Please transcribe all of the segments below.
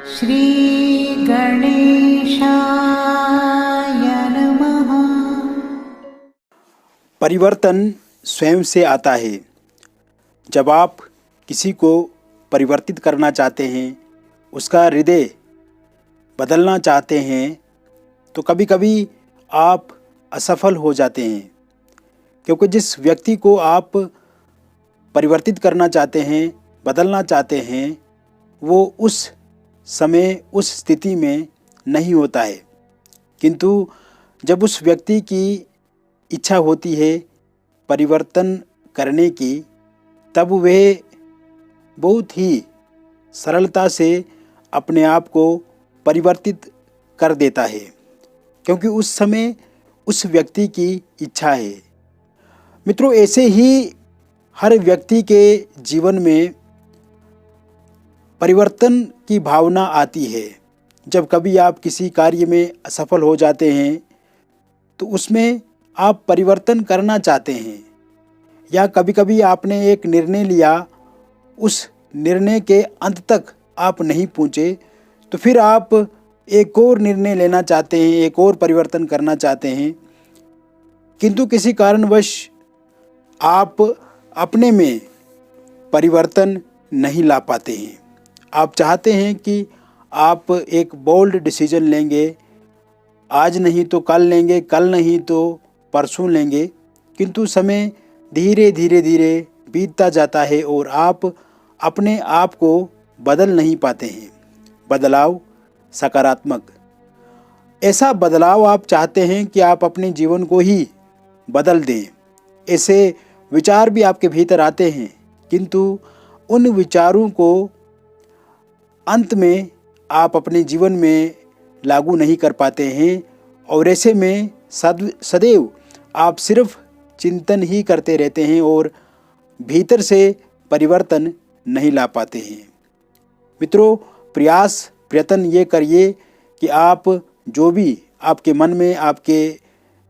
श्री गणेशाय नमः। परिवर्तन स्वयं से आता है। जब आप किसी को परिवर्तित करना चाहते हैं, उसका हृदय बदलना चाहते हैं, तो कभी कभी आप असफल हो जाते हैं, क्योंकि जिस व्यक्ति को आप परिवर्तित करना चाहते हैं, बदलना चाहते हैं, वो उस समय उस स्थिति में नहीं होता है। किंतु जब उस व्यक्ति की इच्छा होती है परिवर्तन करने की, तब वह बहुत ही सरलता से अपने आप को परिवर्तित कर देता है, क्योंकि उस समय उस व्यक्ति की इच्छा है। मित्रों, ऐसे ही हर व्यक्ति के जीवन में परिवर्तन की भावना आती है। जब कभी आप किसी कार्य में असफल हो जाते हैं, तो उसमें आप परिवर्तन करना चाहते हैं, या कभी कभी आपने एक निर्णय लिया, उस निर्णय के अंत तक आप नहीं पहुँचे, तो फिर आप एक और निर्णय लेना चाहते हैं, एक और परिवर्तन करना चाहते हैं, किंतु किसी कारणवश आप अपने में परिवर्तन नहीं ला पाते हैं। आप चाहते हैं कि आप एक बोल्ड डिसीजन लेंगे, आज नहीं तो कल लेंगे, कल नहीं तो परसों लेंगे, किंतु समय धीरे धीरे बीतता जाता है और आप अपने आप को बदल नहीं पाते हैं। बदलाव सकारात्मक, ऐसा बदलाव आप चाहते हैं कि आप अपने जीवन को ही बदल दें। ऐसे विचार भी आपके भीतर आते हैं, किंतु उन विचारों को अंत में आप अपने जीवन में लागू नहीं कर पाते हैं, और ऐसे में सदैव आप सिर्फ चिंतन ही करते रहते हैं और भीतर से परिवर्तन नहीं ला पाते हैं। मित्रों, प्रयत्न ये करिए कि आप जो भी आपके मन में, आपके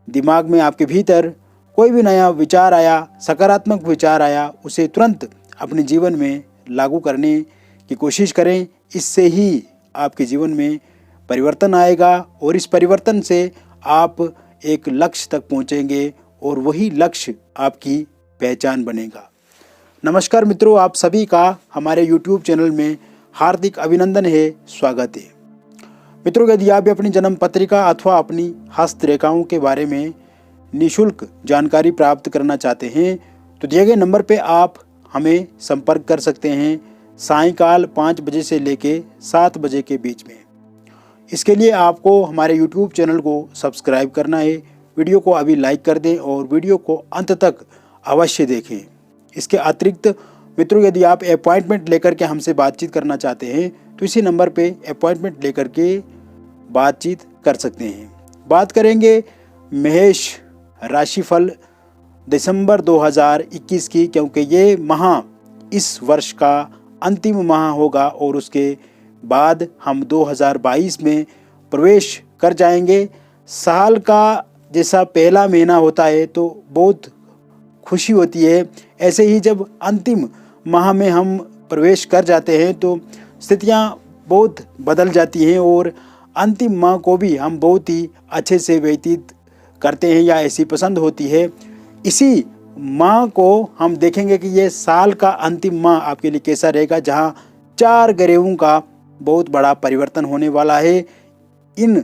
दिमाग में, आपके भीतर कोई भी नया विचार आया, सकारात्मक विचार आया, उसे तुरंत अपने जीवन में लागू करने की कोशिश करें। इससे ही आपके जीवन में परिवर्तन आएगा और इस परिवर्तन से आप एक लक्ष्य तक पहुंचेंगे और वही लक्ष्य आपकी पहचान बनेगा। नमस्कार मित्रों, आप सभी का हमारे YouTube चैनल में हार्दिक अभिनंदन है, स्वागत है। मित्रों, यदि आप अपनी जन्म पत्रिका अथवा अपनी हस्तरेखाओं के बारे में निःशुल्क जानकारी प्राप्त करना चाहते हैं, तो दिए गए नंबर पे आप हमें संपर्क कर सकते हैं, सायंकाल 5 बजे से लेके 7 बजे के बीच में। इसके लिए आपको हमारे YouTube चैनल को सब्सक्राइब करना है, वीडियो को अभी लाइक कर दें और वीडियो को अंत तक अवश्य देखें। इसके अतिरिक्त मित्रों, यदि आप अपॉइंटमेंट लेकर के हमसे बातचीत करना चाहते हैं, तो इसी नंबर पे अपॉइंटमेंट लेकर के बातचीत कर सकते हैं। बात करेंगे मेष राशिफल दिसंबर 2021 की, क्योंकि ये माह इस वर्ष का अंतिम माह होगा और उसके बाद हम 2022 में प्रवेश कर जाएंगे। साल का जैसा पहला महीना होता है तो बहुत खुशी होती है, ऐसे ही जब अंतिम माह में हम प्रवेश कर जाते हैं तो स्थितियां बहुत बदल जाती हैं और अंतिम माह को भी हम बहुत ही अच्छे से व्यतीत करते हैं, या ऐसी पसंद होती है। इसी माह को हम देखेंगे कि ये साल का अंतिम माह आपके लिए कैसा रहेगा, जहाँ 4 ग्रहों का बहुत बड़ा परिवर्तन होने वाला है। इन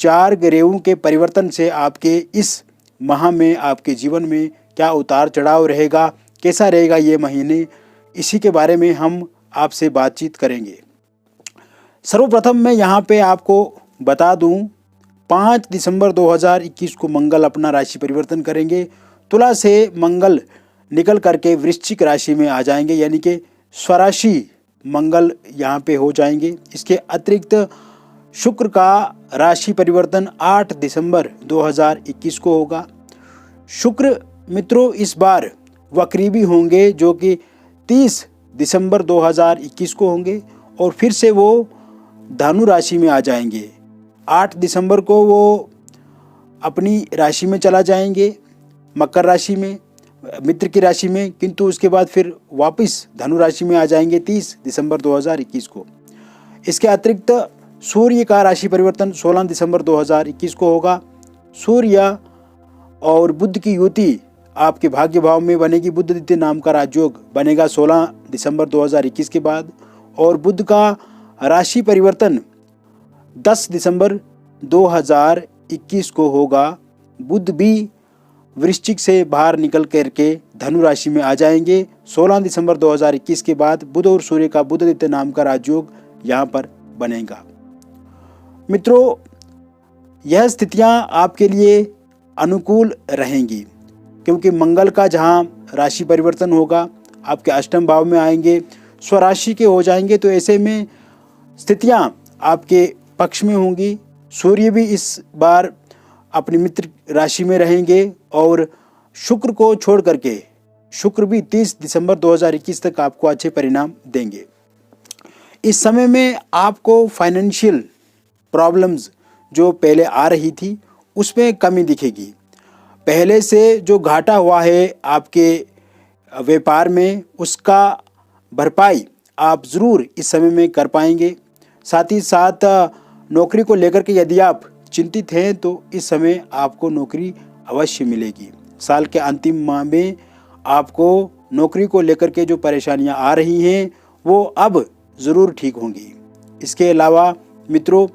4 ग्रहों के परिवर्तन से आपके इस माह में, आपके जीवन में क्या उतार चढ़ाव रहेगा, कैसा रहेगा ये महीने, इसी के बारे में हम आपसे बातचीत करेंगे। सर्वप्रथम मैं यहाँ पे आपको बता दूँ, 5 दिसंबर 2021 को मंगल अपना राशि परिवर्तन करेंगे। तुला से मंगल निकल करके वृश्चिक राशि में आ जाएंगे, यानी कि स्वराशि मंगल यहाँ पे हो जाएंगे। इसके अतिरिक्त शुक्र का राशि परिवर्तन 8 दिसंबर 2021 को होगा। शुक्र मित्रों इस बार वक्री होंगे, जो कि 30 दिसंबर 2021 को होंगे, और फिर से वो धनु राशि में आ जाएंगे। 8 दिसंबर को वो अपनी राशि में चला जाएंगे, मकर राशि में, मित्र की राशि में, किंतु उसके बाद फिर वापस धनु राशि में आ जाएंगे 30 दिसंबर 2021 को। इसके अतिरिक्त सूर्य का राशि परिवर्तन 16 दिसंबर 2021 को होगा। सूर्य और बुध की युति आपके भाग्य भाव में बनेगी। बुधादित्य नाम का राजयोग बनेगा 16 दिसंबर 2021 के बाद। और बुध का राशि परिवर्तन 10 दिसंबर 2021 को होगा। बुध भी वृश्चिक से बाहर निकल करके धनु राशि में आ जाएंगे। 16 दिसंबर 2021 के बाद बुध और सूर्य का बुधादित्य नाम का राजयोग यहाँ पर बनेगा। मित्रों, यह स्थितियाँ आपके लिए अनुकूल रहेंगी क्योंकि मंगल का जहाँ राशि परिवर्तन होगा आपके अष्टम भाव में आएंगे, स्वराशि के हो जाएंगे, तो ऐसे में स्थितियाँ आपके पक्ष में होंगी। सूर्य भी इस बार अपनी मित्र राशि में रहेंगे और शुक्र को छोड़ करके शुक्र भी 30 दिसंबर 2021 तक आपको अच्छे परिणाम देंगे। इस समय में आपको फाइनेंशियल प्रॉब्लम्स जो पहले आ रही थी उसमें कमी दिखेगी। पहले से जो घाटा हुआ है आपके व्यापार में उसका भरपाई आप ज़रूर इस समय में कर पाएंगे। साथ ही साथ नौकरी को लेकर के यदि आप चिंतित हैं तो इस समय आपको नौकरी अवश्य मिलेगी। साल के अंतिम माह में आपको नौकरी को लेकर के जो परेशानियां आ रही हैं वो अब ज़रूर ठीक होंगी। इसके अलावा मित्रों,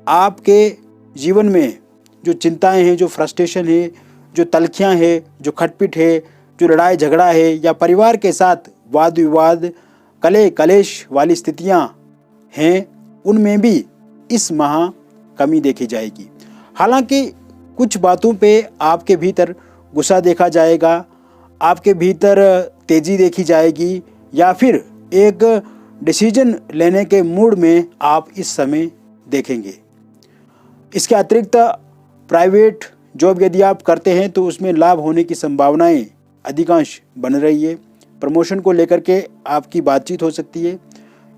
आपके जीवन में जो चिंताएं हैं, जो फ्रस्ट्रेशन है, जो तलखियां है, जो खटपिट है, जो लड़ाई झगड़ा है या परिवार के साथ वाद विवाद कले कलेश वाली स्थितियां हैं, उनमें भी इस माह कमी देखी जाएगी। हालांकि कुछ बातों पे आपके भीतर गुस्सा देखा जाएगा, आपके भीतर तेजी देखी जाएगी या फिर एक डिसीजन लेने के मूड में आप इस समय देखेंगे। इसके अतिरिक्त प्राइवेट जॉब यदि आप करते हैं तो उसमें लाभ होने की संभावनाएं अधिकांश बन रही है। प्रमोशन को लेकर के आपकी बातचीत हो सकती है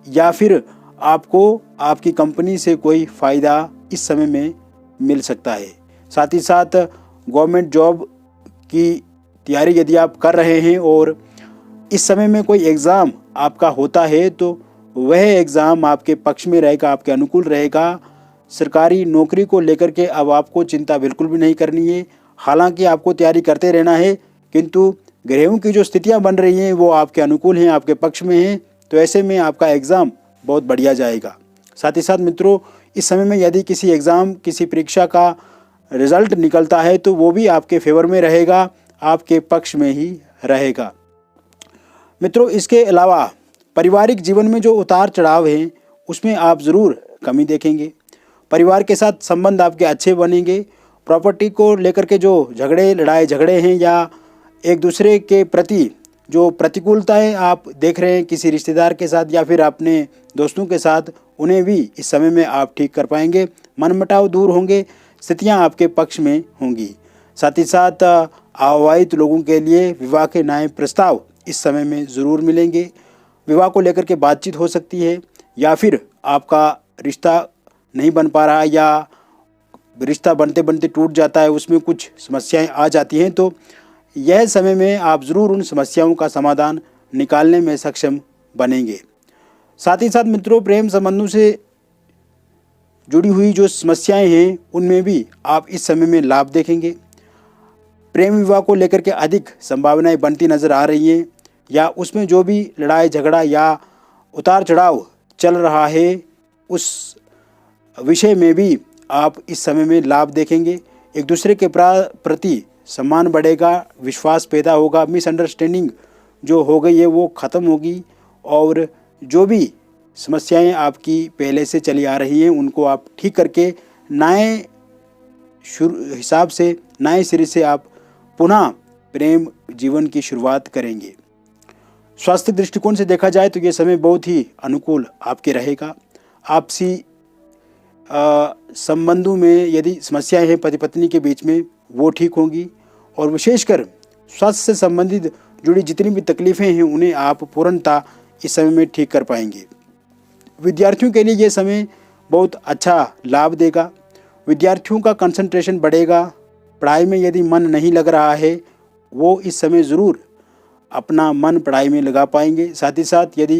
या फिर आपको आपकी कंपनी से कोई फ़ायदा इस समय में मिल सकता है। साथ ही साथ गवर्नमेंट जॉब की तैयारी यदि आप कर रहे हैं और इस समय में कोई एग्ज़ाम आपका होता है तो वह एग्ज़ाम आपके पक्ष में रहेगा, आपके अनुकूल रहेगा। सरकारी नौकरी को लेकर के अब आपको चिंता बिल्कुल भी नहीं करनी है। हालांकि आपको तैयारी करते रहना है, किंतु ग्रहों की जो स्थितियां बन रही हैं वो आपके अनुकूल हैं, आपके पक्ष में हैं, तो ऐसे में आपका एग्ज़ाम बहुत बढ़िया जाएगा। साथ ही साथ मित्रों, इस समय में यदि किसी एग्ज़ाम, किसी परीक्षा का रिज़ल्ट निकलता है तो वो भी आपके फेवर में रहेगा, आपके पक्ष में ही रहेगा। मित्रों, इसके अलावा पारिवारिक जीवन में जो उतार चढ़ाव हैं उसमें आप ज़रूर कमी देखेंगे। परिवार के साथ संबंध आपके अच्छे बनेंगे। प्रॉपर्टी को लेकर के जो लड़ाई झगड़े हैं या एक दूसरे के प्रति जो प्रतिकूलताएं आप देख रहे हैं किसी रिश्तेदार के साथ या फिर अपने दोस्तों के साथ, उन्हें भी इस समय में आप ठीक कर पाएंगे। मनमुटाव दूर होंगे, स्थितियां आपके पक्ष में होंगी। साथ ही साथ अविवाहित लोगों के लिए विवाह के नए प्रस्ताव इस समय में ज़रूर मिलेंगे। विवाह को लेकर के बातचीत हो सकती है या फिर आपका रिश्ता नहीं बन पा रहा या रिश्ता बनते बनते टूट जाता है, उसमें कुछ समस्याएं आ जाती हैं, तो यह समय में आप ज़रूर उन समस्याओं का समाधान निकालने में सक्षम बनेंगे। साथ ही साथ मित्रों, प्रेम संबंधों से जुड़ी हुई जो समस्याएं हैं उनमें भी आप इस समय में लाभ देखेंगे। प्रेम विवाह को लेकर के अधिक संभावनाएं बनती नज़र आ रही हैं या उसमें जो भी लड़ाई झगड़ा या उतार चढ़ाव चल रहा है उस विषय में भी आप इस समय में लाभ देखेंगे। एक दूसरे के प्रति सम्मान बढ़ेगा, विश्वास पैदा होगा, मिसअंडरस्टैंडिंग जो हो गई है वो ख़त्म होगी और जो भी समस्याएं आपकी पहले से चली आ रही हैं उनको आप ठीक करके नए हिसाब से, नए सिरे से आप पुनः प्रेम जीवन की शुरुआत करेंगे। स्वास्थ्य दृष्टिकोण से देखा जाए तो ये समय बहुत ही अनुकूल आपके रहेगा। आपसी संबंधों में यदि समस्याएं हैं पति पत्नी के बीच में वो ठीक होंगी और विशेषकर स्वास्थ्य से संबंधित जुड़ी जितनी भी तकलीफ़ें हैं उन्हें आप पूर्णतः इस समय में ठीक कर पाएंगे। विद्यार्थियों के लिए ये समय बहुत अच्छा लाभ देगा। विद्यार्थियों का कंसंट्रेशन बढ़ेगा। पढ़ाई में यदि मन नहीं लग रहा है वो इस समय ज़रूर अपना मन पढ़ाई में लगा पाएंगे। साथ ही साथ यदि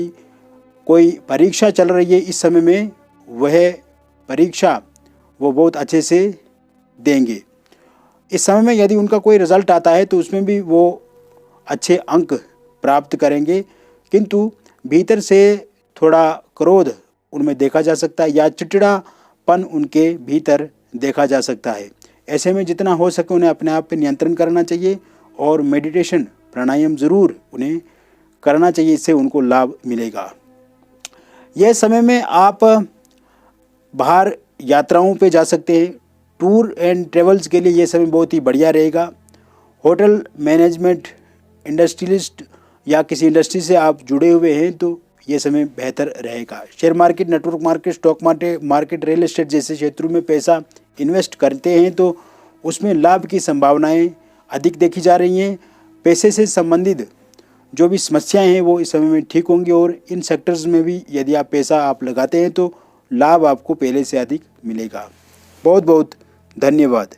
कोई परीक्षा चल रही है इस समय में, वह परीक्षा वो बहुत अच्छे से देंगे। इस समय में यदि उनका कोई रिज़ल्ट आता है तो उसमें भी वो अच्छे अंक प्राप्त करेंगे, किंतु भीतर से थोड़ा क्रोध उनमें देखा जा सकता है या चिड़चिड़ापन उनके भीतर देखा जा सकता है। ऐसे में जितना हो सके उन्हें अपने आप पे नियंत्रण करना चाहिए और मेडिटेशन प्राणायाम ज़रूर उन्हें करना चाहिए, इससे उनको लाभ मिलेगा। यह समय में आप बाहर यात्राओं पे जा सकते हैं। टूर एंड ट्रेवल्स के लिए ये समय बहुत ही बढ़िया रहेगा। होटल मैनेजमेंट, इंडस्ट्रियलिस्ट या किसी इंडस्ट्री से आप जुड़े हुए हैं तो ये समय बेहतर रहेगा। Share market, network market, stock market, real estate जैसे क्षेत्रों में पैसा इन्वेस्ट करते हैं तो उसमें लाभ की संभावनाएं अधिक देखी जा रही हैं। पैसे से संबंधित जो भी समस्याएं हैं वो इस समय में ठीक होंगी और इन सेक्टर्स में भी यदि आप पैसा लगाते हैं तो लाभ आपको पहले से अधिक मिलेगा। बहुत बहुत धन्यवाद।